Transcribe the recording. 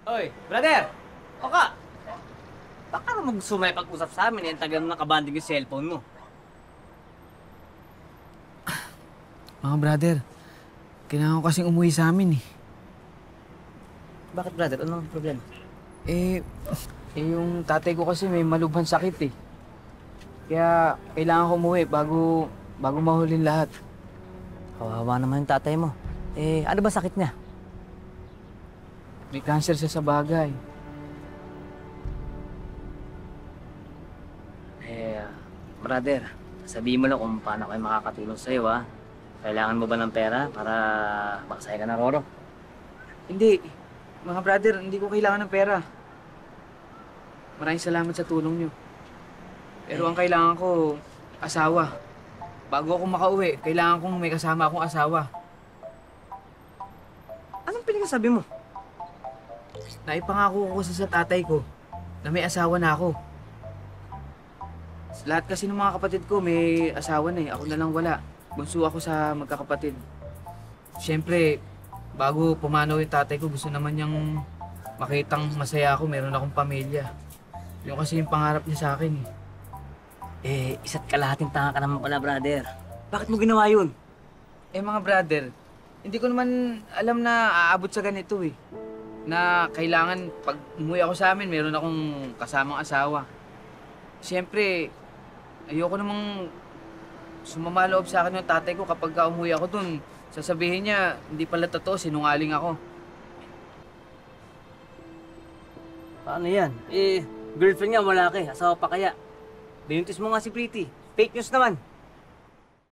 Oy, brother! O ka! Baka naman gusto may pag-usap sa amin eh, tagal mo nakabanding yung cellphone mo. Mga brother, kailangan ko kasing umuwi sa amin eh. Bakit brother? Anong problema? Eh, yung tatay ko kasi may malubhan sakit eh. Kaya kailangan ko umuwi bago mahulin lahat. Kawawa naman yung tatay mo. Eh, ano ba sakit niya? May cancer siya sa bagay. Eh, brother, sabihin mo lang kung paano kayo makakatulong sa'yo, ha? Kailangan mo ba ng pera para makasaya ka na Roro? Hindi, mga brother, hindi ko kailangan ng pera. Maraming salamat sa tulong niyo. Pero ang kailangan ko, asawa. Bago ako makauwi, kailangan kong may kasama akong asawa. Anong pinagsasabi mo? Naipangako ko kasi sa tatay ko na may asawa na ako. Lahat kasi ng mga kapatid ko may asawa na eh. Ako na lang wala. Bunso ako sa magkakapatid. Siyempre, bago pumanaw yung tatay ko, gusto naman niyang makitang masaya ako, meron akong pamilya. Yung kasi yung pangarap niya sa akin eh. Eh, isa't kalahating tanga ka naman pala, brother. Bakit mo ginawa yun? Eh mga brother, hindi ko naman alam na aabot sa ganito eh. Na kailangan pag umuwi ako sa amin, meron akong kasamang asawa. Siyempre, ayoko namang sumama loob sa akin yung tatay ko kapag umuwi ako dun. Sasabihin niya, hindi pala totoo, sinungaling ako. Paano yan? Eh, girlfriend niya wala ka eh. Asawa pa kaya? Binuntis mo nga si Pretty. Fake news naman.